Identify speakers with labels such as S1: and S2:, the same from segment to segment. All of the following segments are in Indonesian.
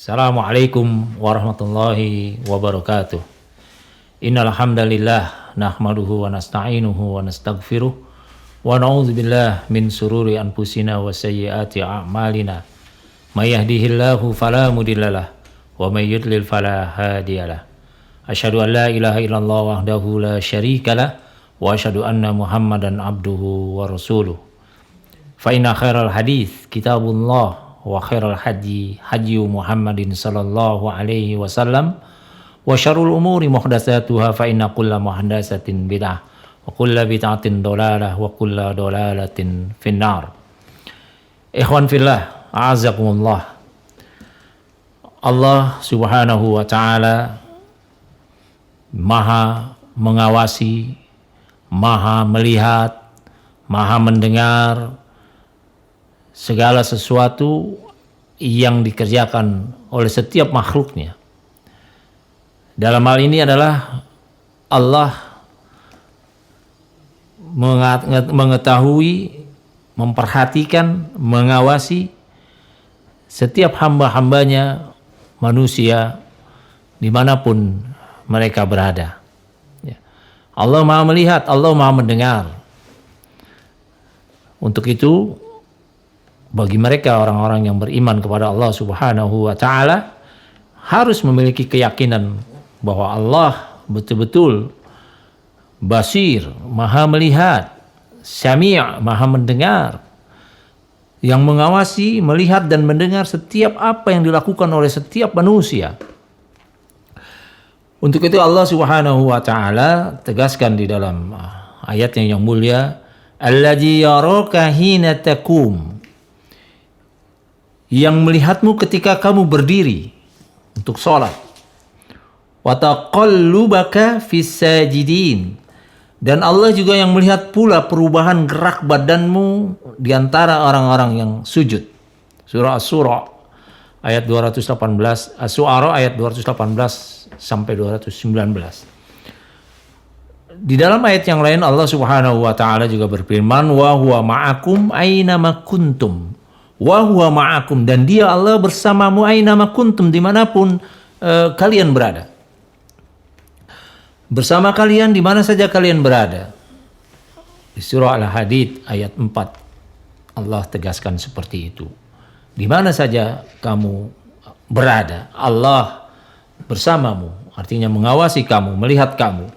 S1: Assalamualaikum warahmatullahi wabarakatuh. Innal hamdalillah nahmaduhu wa nasta'inuhu wa nastaghfiruh wa na'udzubillah min sururi anfusina wa sayyiati a'malina. May yahdihillahu fala mudhillalah wa may yudlil fala hadiyalah. Asyhadu an la ilaha illallah wahdahu la syarikalah wa asyhadu anna Muhammadan abduhu wa rasuluh. Fa inna khairal hadits kitabullah wa khairal hadi Muhammadin sallallahu alaihi wasallam wa syarrul umuri muhdatsatuha fa inna kulla muhdatsatin bid'ah wa kulla bid'atin dhalalah wa kulla dhalalatin finnar. Ikhwan fillah, a'azakumullah. Allah Subhanahu wa taala Maha mengawasi, Maha melihat, Maha mendengar segala sesuatu yang dikerjakan oleh setiap makhluknya. Dalam hal ini adalah Allah mengetahui, memperhatikan, mengawasi setiap hamba-hambanya manusia dimanapun mereka berada. Allah Maha melihat, Allah Maha mendengar. Untuk itu, bagi mereka orang-orang yang beriman kepada Allah Subhanahu wa taala harus memiliki keyakinan bahwa Allah betul-betul basir, Maha melihat, Sami', Maha mendengar, yang mengawasi, melihat dan mendengar setiap apa yang dilakukan oleh setiap manusia. Untuk itu Allah Subhanahu wa taala tegaskan di dalam ayatnya yang mulia, Alladzi yaraka hina taqum, yang melihatmu ketika kamu berdiri untuk sholat. Wa taqallubaka fis sajidin, dan Allah juga yang melihat pula perubahan gerak badanmu di antara orang-orang yang sujud. Surah Asy-Syura ayat 218, Asy-Syu'ara ayat 218 sampai 219. Di dalam ayat yang lain Allah Subhanahu wa taala juga berfirman, wa huwa ma'akum aina ma kuntum. Wa huwa ma'akum, dan dia Allah bersamamu aina ma kuntum, dimanapun kalian berada. Bersama kalian di mana saja kalian berada. Di surah Al-Hadid ayat 4 Allah tegaskan seperti itu. Di mana saja kamu berada, Allah bersamamu, artinya mengawasi kamu, melihat kamu.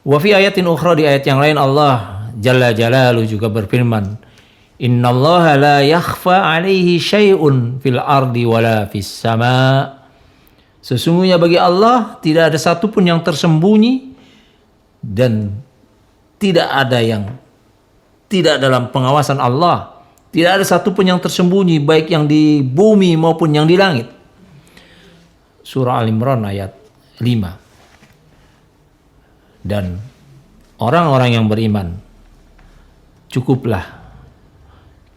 S1: Wa fi ayatin ukhra, di ayat yang lain Allah Jalla Jalaluhu juga berfirman, Innallaha la yakhfa 'alaihi syai'un fil ardi wala fis sama'. Sesungguhnya bagi Allah tidak ada satupun yang tersembunyi dan tidak ada yang tidak dalam pengawasan Allah. Tidak ada satupun yang tersembunyi, baik yang di bumi maupun yang di langit. Surah Al-Imran ayat 5. Dan orang-orang yang beriman cukuplah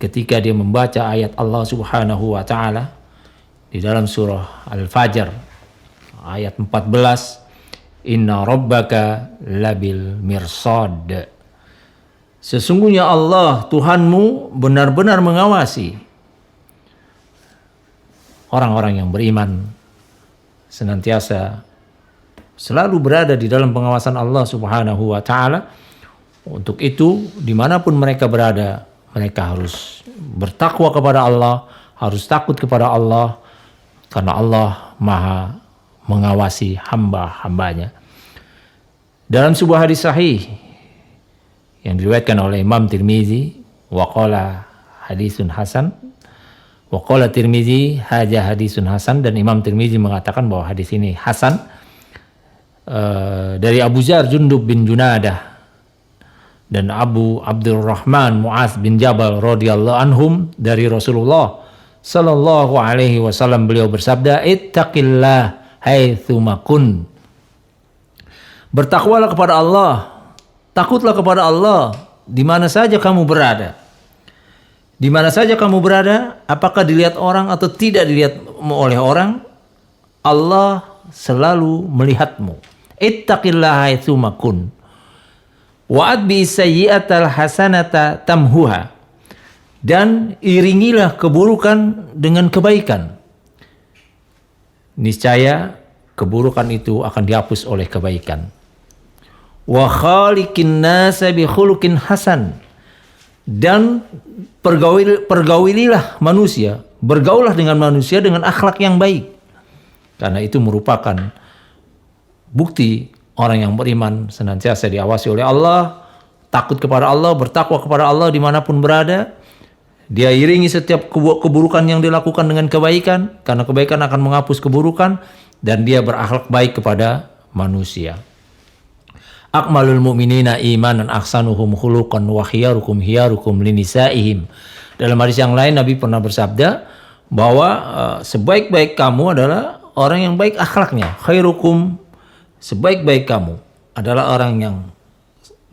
S1: ketika dia membaca ayat Allah Subhanahu wa taala di dalam surah Al-Fajr ayat 14, Inna rabbaka labil mirsad. Sesungguhnya Allah Tuhanmu benar-benar mengawasi. Orang-orang yang beriman senantiasa selalu berada di dalam pengawasan Allah Subhanahu wa taala. Untuk itu dimanapun mereka berada, mereka harus bertakwa kepada Allah, harus takut kepada Allah, karena Allah Maha mengawasi hamba-hambanya. Dalam sebuah hadis sahih yang diriwayatkan oleh Imam Tirmizi, waqala hadisun hasan, waqala Tirmizi hadza hadisun hasan, dan Imam Tirmizi mengatakan bahwa hadis ini hasan, dari Abu Dzar Jundub bin Junadah dan Abu Abdurrahman Mu'adz bin Jabal radhiyallahu anhum dari Rasulullah sallallahu alaihi wasallam, beliau bersabda, ittaqillah haitsuma kun. Bertakwalah kepada Allah, takutlah kepada Allah di mana saja kamu berada. Di mana saja kamu berada, apakah dilihat orang atau tidak dilihat oleh orang, Allah selalu melihatmu. Ittaqillaha haitsuma kun. Wa atbi sayyi'atal hasanata tamhuha. Dan iringilah keburukan dengan kebaikan. niscaya keburukan itu akan dihapus oleh kebaikan. Wa khaliqin nasa bi khuluqin hasan, dan pergaulilah manusia, bergaulah dengan manusia dengan akhlak yang baik. Karena itu merupakan bukti orang yang beriman senantiasa diawasi oleh Allah, takut kepada Allah, bertakwa kepada Allah dimanapun berada. Dia iringi setiap keburukan yang dilakukan dengan kebaikan, karena kebaikan akan menghapus keburukan, dan dia berakhlak baik kepada manusia. Akmalul mu'minina imanan ahsanuhum khuluqan wa khiyarukum linisaihim. Dalam hadis yang lain Nabi pernah bersabda bahwa sebaik-baik kamu adalah orang yang baik akhlaknya. Khairukum, sebaik-baik kamu adalah orang yang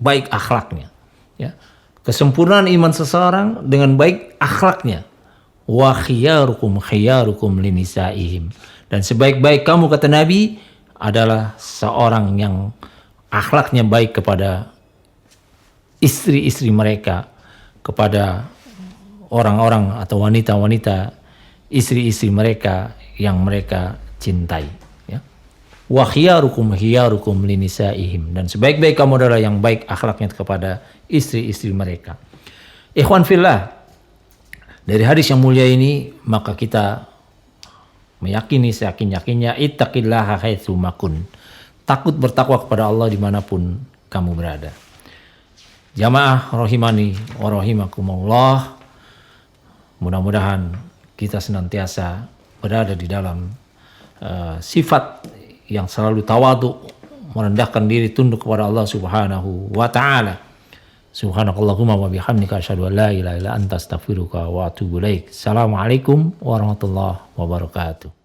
S1: baik akhlaknya. Ya. Kesempurnaan iman seseorang dengan baik akhlaknya. Wa khiyarukum linisaihim. Dan sebaik-baik kamu, kata Nabi, adalah seorang yang akhlaknya baik kepada istri-istri mereka, kepada orang-orang atau wanita-wanita istri-istri mereka yang mereka cintai. Ya. Wa khiyarukum linisaihim, dan sebaik-baik kamu adalah yang baik akhlaknya kepada istri-istri mereka. Ikhwan fillah, dari hadis yang mulia ini maka kita meyakini seyakin-yakinnya, ittaqillaha haitsu makun. Takut bertakwa kepada Allah dimanapun kamu berada. Jamaah rahimani wa rahimakumullah. Mudah-mudahan kita senantiasa berada di dalam sifat yang selalu tawadhu, merendahkan diri, tunduk kepada Allah Subhanahu wa taala. Subhanakallahumma wa bihamdika asyhadu an la ilaha illa anta astaghfiruka wa atubu ilaik. Assalamualaikum warahmatullahi wabarakatuh.